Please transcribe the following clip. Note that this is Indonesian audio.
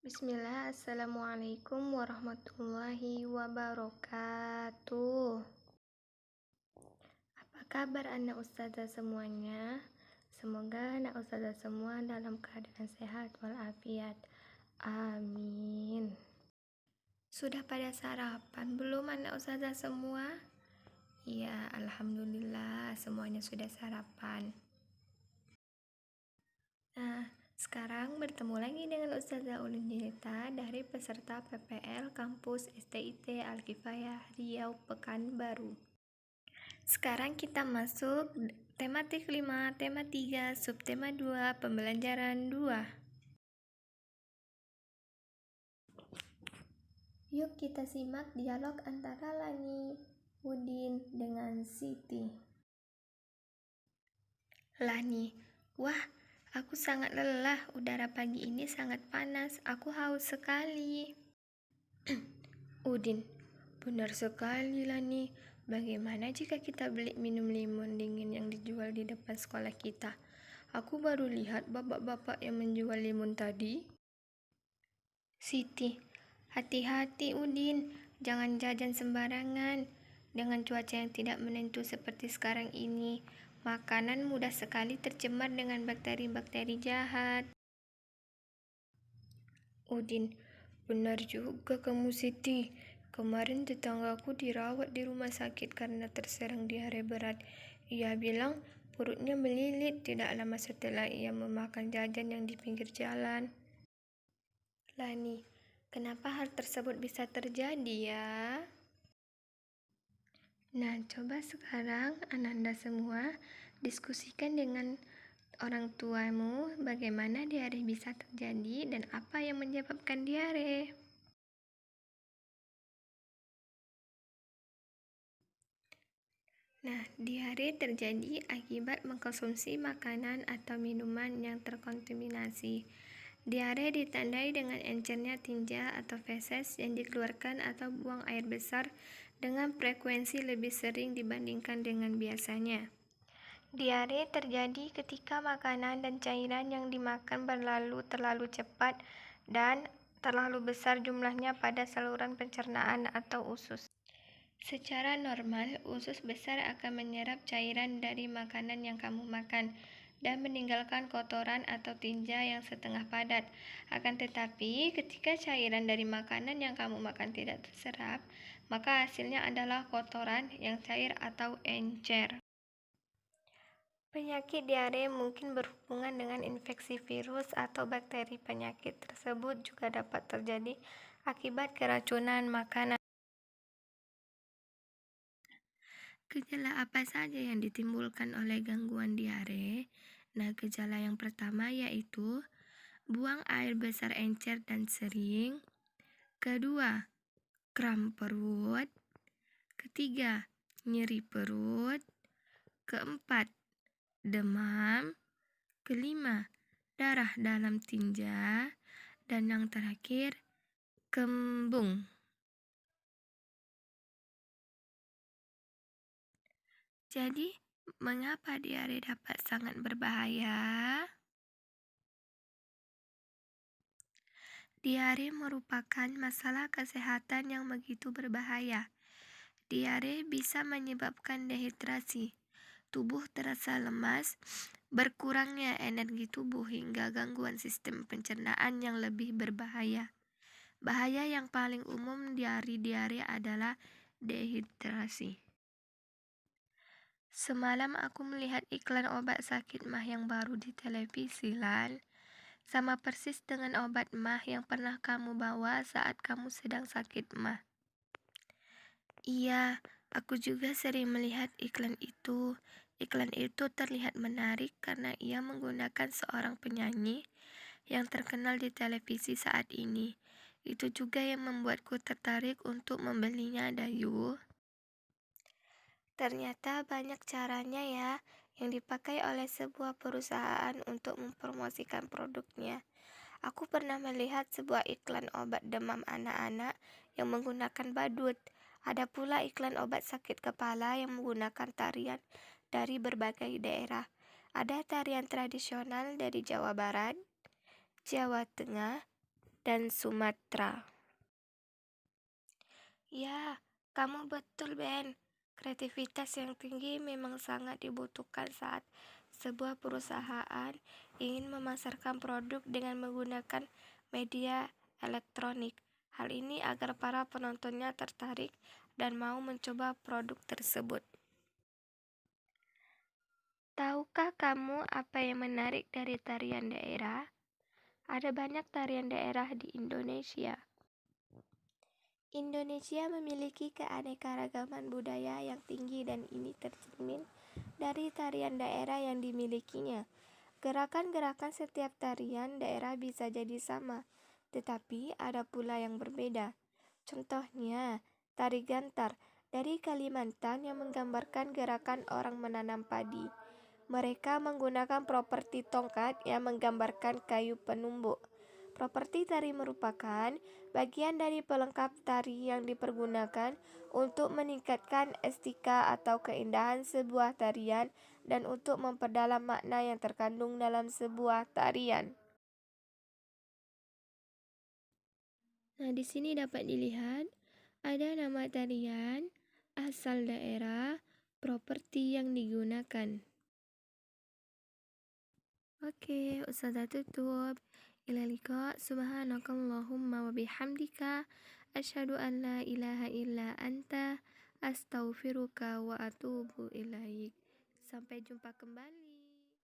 Bismillah, Assalamualaikum warahmatullahi wabarakatuh. Apa kabar anak ustazah semuanya? Semoga anak ustazah semua dalam keadaan sehat walafiat. Amin. Sudah pada sarapan belum anak ustazah semua? Ya, alhamdulillah semuanya sudah sarapan. Nah, sekarang bertemu lagi dengan Ustazah Ulun Jelita dari peserta PPL Kampus STIT Al-Kifayah Riau Pekanbaru. Sekarang kita masuk tematik 5, tema 3, subtema 2, pembelajaran 2. Yuk kita simak dialog antara Lani Udin dengan Siti. Lani, wah, aku sangat lelah, udara pagi ini sangat panas, aku haus sekali. Udin, benar sekali Lani, bagaimana jika kita beli minum limun dingin yang dijual di depan sekolah kita? Aku baru lihat bapak-bapak yang menjual limun tadi. Siti, hati-hati Udin, jangan jajan sembarangan. Dengan cuaca yang tidak menentu seperti sekarang ini, makanan mudah sekali tercemar dengan bakteri-bakteri jahat. Udin, benar juga kamu Siti. Kemarin tetanggaku dirawat di rumah sakit karena terserang diare berat. Ia bilang perutnya melilit tidak lama setelah ia memakan jajan yang di pinggir jalan. Lani, kenapa hal tersebut bisa terjadi ya? Nah, coba sekarang Ananda semua diskusikan dengan orang tuamu bagaimana diare bisa terjadi dan apa yang menyebabkan diare. Nah, diare terjadi akibat mengkonsumsi makanan atau minuman yang terkontaminasi. Diare ditandai dengan encernya tinja atau feses yang dikeluarkan atau buang air besar dengan frekuensi lebih sering dibandingkan dengan biasanya. Diare terjadi ketika makanan dan cairan yang dimakan berlalu terlalu cepat dan terlalu besar jumlahnya pada saluran pencernaan atau usus. Secara normal, usus besar akan menyerap cairan dari makanan yang kamu makan dan meninggalkan kotoran atau tinja yang setengah padat. Akan tetapi, ketika cairan dari makanan yang kamu makan tidak terserap, maka hasilnya adalah kotoran yang cair atau encer. Penyakit diare mungkin berhubungan dengan infeksi virus atau bakteri. Penyakit tersebut juga dapat terjadi akibat keracunan makanan. Gejala apa saja yang ditimbulkan oleh gangguan diare? Nah, gejala yang pertama yaitu buang air besar encer dan sering. Kedua, kram perut. Ketiga, nyeri perut. Keempat, demam. Kelima, darah dalam tinja. Dan yang terakhir, kembung. Jadi, mengapa diare dapat sangat berbahaya? Diare merupakan masalah kesehatan yang begitu berbahaya. Diare bisa menyebabkan dehidrasi, tubuh terasa lemas, berkurangnya energi tubuh hingga gangguan sistem pencernaan yang lebih berbahaya. Bahaya yang paling umum dari diare adalah dehidrasi. Semalam aku melihat iklan obat sakit mah yang baru di televisi, Lan. Sama persis dengan obat mah yang pernah kamu bawa saat kamu sedang sakit mah. Iya, aku juga sering melihat iklan itu. Iklan itu terlihat menarik karena ia menggunakan seorang penyanyi yang terkenal di televisi saat ini. Itu juga yang membuatku tertarik untuk membelinya, Dayu. Ternyata banyak caranya ya yang dipakai oleh sebuah perusahaan untuk mempromosikan produknya. Aku pernah melihat sebuah iklan obat demam anak-anak yang menggunakan badut. Ada pula iklan obat sakit kepala yang menggunakan tarian dari berbagai daerah. Ada tarian tradisional dari Jawa Barat, Jawa Tengah, dan Sumatera. Ya, kamu betul, Ben. Kreativitas yang tinggi memang sangat dibutuhkan saat sebuah perusahaan ingin memasarkan produk dengan menggunakan media elektronik. Hal ini agar para penontonnya tertarik dan mau mencoba produk tersebut. Tahukah kamu apa yang menarik dari tarian daerah? Ada banyak tarian daerah di Indonesia. Indonesia memiliki keanekaragaman budaya yang tinggi dan ini tercermin dari tarian daerah yang dimilikinya. Gerakan-gerakan setiap tarian daerah bisa jadi sama, tetapi ada pula yang berbeda. Contohnya, tari gantar dari Kalimantan yang menggambarkan gerakan orang menanam padi. Mereka menggunakan properti tongkat yang menggambarkan kayu penumbuk. Properti tari merupakan bagian dari pelengkap tari yang dipergunakan untuk meningkatkan estetika atau keindahan sebuah tarian dan untuk memperdalam makna yang terkandung dalam sebuah tarian. Nah, di sini dapat dilihat ada nama tarian, asal daerah, properti yang digunakan. Oke, Ustazah tutup. Ila liqa, subhanakallahumma wa bihamdika, asyhadu an la ilaha illa anta, astaghfiruka wa atubu ilaik. Sampai jumpa kembali.